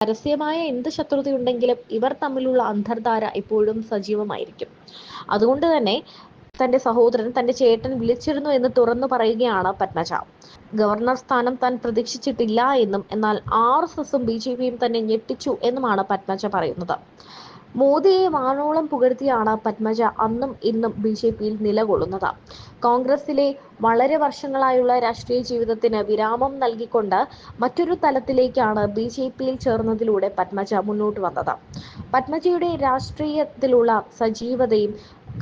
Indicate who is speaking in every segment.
Speaker 1: പരസ്യമായ എന്ത് ശത്രുതയുണ്ടെങ്കിലും ഇവർ തമ്മിലുള്ള അന്തർധാര ഇപ്പോഴും സജീവമായിരിക്കും. അതുകൊണ്ട് തന്നെ തന്റെ സഹോദരൻ തന്റെ ചേട്ടൻ വിളിച്ചിരുന്നു എന്ന് തുറന്നു പറയുകയാണ് പത്മജ. ഗവർണർ സ്ഥാനം താൻ പ്രതീക്ഷിച്ചിട്ടില്ല എന്നും എന്നാൽ RSSും BJPയും തന്നെ ഞെട്ടിച്ചു എന്നുമാണ് പത്മജ പറയുന്നത്. മോദിയെ വാനോളം പുകഴ്ത്തിയാണ് പത്മജ അന്നും ഇന്നും BJPയിൽ നിലകൊള്ളുന്നത്. കോൺഗ്രസിലെ വളരെ വർഷങ്ങളായുള്ള രാഷ്ട്രീയ ജീവിതത്തിന് വിരാമം നൽകിക്കൊണ്ട് മറ്റൊരു തലത്തിലേക്കാണ് BJPയിൽ ചേർന്നതിലൂടെ പത്മജ മുന്നോട്ട് വന്നത്. പത്മജയുടെ രാഷ്ട്രീയത്തിലുള്ള സജീവതയും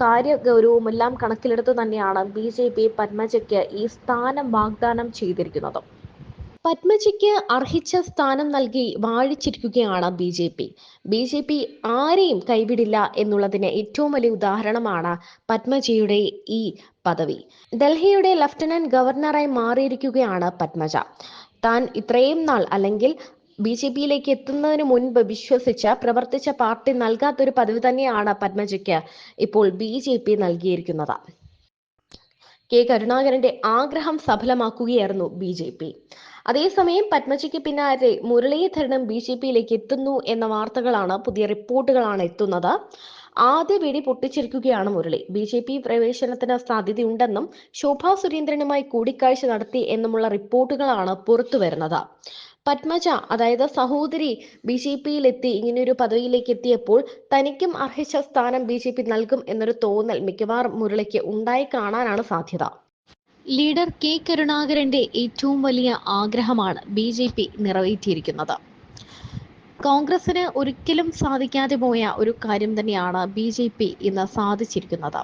Speaker 1: കാര്യഗൗരവവുമെല്ലാം കണക്കിലെടുത്തു തന്നെയാണ് BJP പത്മജയ്ക്ക് ഈ സ്ഥാനം വാഗ്ദാനം ചെയ്തിരിക്കുന്നത്. പത്മജയ്ക്ക് അർഹിച്ച സ്ഥാനം നൽകി വാഴിച്ചിരിക്കുകയാണ് BJP ആരെയും കൈവിടില്ല എന്നുള്ളതിന് ഏറ്റവും വലിയ ഉദാഹരണമാണ് പത്മജയുടെ ഈ പദവി. ഡൽഹിയുടെ ലഫ്റ്റനന്റ് ഗവർണറായി മാറിയിരിക്കുകയാണ് പത്മജ. താൻ ഇത്രയും നാൾ അല്ലെങ്കിൽ BJPയിലേക്ക് എത്തുന്നതിന് മുൻപ് വിശ്വസിച്ച് പ്രവർത്തിച്ച പാർട്ടി നൽകാത്തൊരു പദവി തന്നെയാണ് പത്മജയ്ക്ക് ഇപ്പോൾ BJP നൽകിയിരിക്കുന്നത്. കരുണാകരന്റെ ആഗ്രഹം സഫലമാക്കുകയായിരുന്നു BJP. അതേസമയം പത്മജയ്ക്ക് പിന്നാലെ മുരളീധരനും BJPയിലേക്ക് എത്തുന്നു എന്ന വാർത്തകളാണ്, പുതിയ റിപ്പോർട്ടുകളാണ് എത്തുന്നത്. ആദ്യ വെടി പൊട്ടിച്ചിരിക്കുകയാണ് മുരളി. BJP പ്രവേശനത്തിന് സാധ്യതയുണ്ടെന്നും ശോഭാ സുരേന്ദ്രനുമായി കൂടിക്കാഴ്ച നടത്തി എന്നുമുള്ള റിപ്പോർട്ടുകളാണ് പുറത്തു വരുന്നത്. പത്മജ, അതായത് സഹോദരി, BJPയിൽ എത്തി ഇങ്ങനെയൊരു പദവിയിലേക്ക് എത്തിയപ്പോൾ തനിക്കും അർഹിച്ച സ്ഥാനം BJP നൽകും എന്നൊരു തോന്നൽ മിക്കവാറും മുരളിക്ക് ഉണ്ടായി കാണാനാണ് സാധ്യത. ലീഡർ കരുണാകരന്റെ ഏറ്റവും വലിയ ആഗ്രഹമാണ് BJP നിറവേറ്റിയിരിക്കുന്നത്. കോൺഗ്രസിന് ഒരിക്കലും സാധിക്കാതെ പോയ ഒരു കാര്യം തന്നെയാണ് BJP ഇന്ന് സാധിച്ചിരിക്കുന്നത്.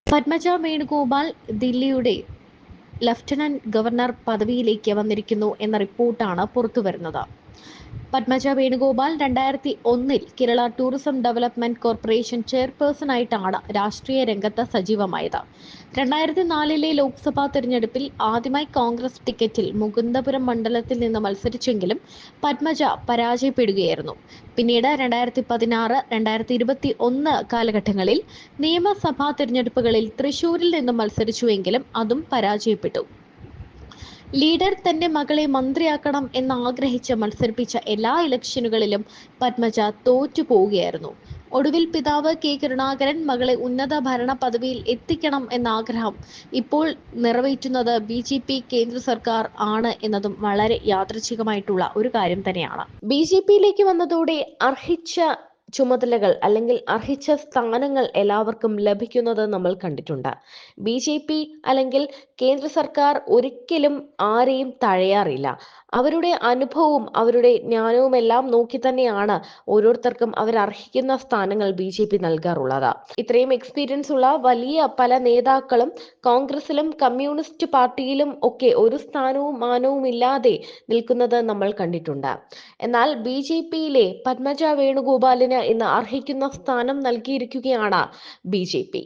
Speaker 1: പത്മജ വേണുഗോപാൽ ദില്ലിയുടെ ലഫ്റ്റനന്റ് ഗവർണർ പദവിയിലേക്ക് വന്നിരിക്കുന്നു എന്ന റിപ്പോർട്ടാണ് പുറത്തുവരുന്നത്. Padmaja Venugopal 2001 Kerala tourism development corporation chairperson ആയിട്ടാണ് രാഷ്ട്രീയ രംഗത്ത് സജീവമായത്. 2004 ലോക്സഭാ തെരഞ്ഞെടുപ്പിൽ ആദ്യമായി കോൺഗ്രസ് ടിക്കറ്റിൽ മുകുന്ദപുരം മണ്ഡലത്തിൽ നിന്ന് മത്സരിച്ചെങ്കിലും പത്മജ പരാജയപ്പെടുകയായിരുന്നു. പിന്നീട് 2016, 2021 കാലഘട്ടങ്ങളിൽ നിയമസഭാ തെരഞ്ഞെടുപ്പുകളിൽ തൃശൂരിൽ നിന്നും മത്സരിച്ചുവെങ്കിലും അതും പരാജയപ്പെട്ടു. ലീഡർ തന്റെ മകളെ മന്ത്രിയാക്കണം എന്നാഗ്രഹിച്ച് മത്സരിപ്പിച്ച എല്ലാ ഇലക്ഷനുകളിലും പത്മജ തോറ്റു പോവുകയായിരുന്നു. ഒടുവിൽ പിതാവ് കരുണാകരൻ മകളെ ഉന്നത ഭരണ പദവിയിൽ എത്തിക്കണം എന്ന ആഗ്രഹം ഇപ്പോൾ നിറവേറ്റുന്നത് BJP കേന്ദ്ര സർക്കാർ ആണ് എന്നതും വളരെ യാദൃച്ഛികമായിട്ടുള്ള ഒരു കാര്യം തന്നെയാണ്. BJPയിലേക്ക് വന്നതോടെ അർഹിച്ച ചുമതലകൾ അല്ലെങ്കിൽ അർഹിച്ച സ്ഥാനങ്ങൾ എല്ലാവർക്കും ലഭിക്കുന്നത് നമ്മൾ കണ്ടിട്ടുണ്ട്. BJP അല്ലെങ്കിൽ കേന്ദ്ര സർക്കാർ ഒരിക്കലും ആരെയും തഴയാറില്ല. അവരുടെ അനുഭവവും അവരുടെ ജ്ഞാനവും എല്ലാം നോക്കി തന്നെയാണ് ഓരോരുത്തർക്കും അവരർഹിക്കുന്ന സ്ഥാനങ്ങൾ BJP നൽകാറുള്ളത്. ഇത്രയും എക്സ്പീരിയൻസ് ഉള്ള വലിയ പല നേതാക്കളും കോൺഗ്രസിലും കമ്മ്യൂണിസ്റ്റ് പാർട്ടിയിലും ഒക്കെ ഒരു സ്ഥാനവും മാനവും ഇല്ലാതെ നിൽക്കുന്നത് നമ്മൾ കണ്ടിട്ടുണ്ട്. എന്നാൽ BJPയിലെ പത്മജ വേണുഗോപാലിന് ഇന്ന് അർഹിക്കുന്ന സ്ഥാനം നൽകിയിരിക്കുകയാണ് BJP.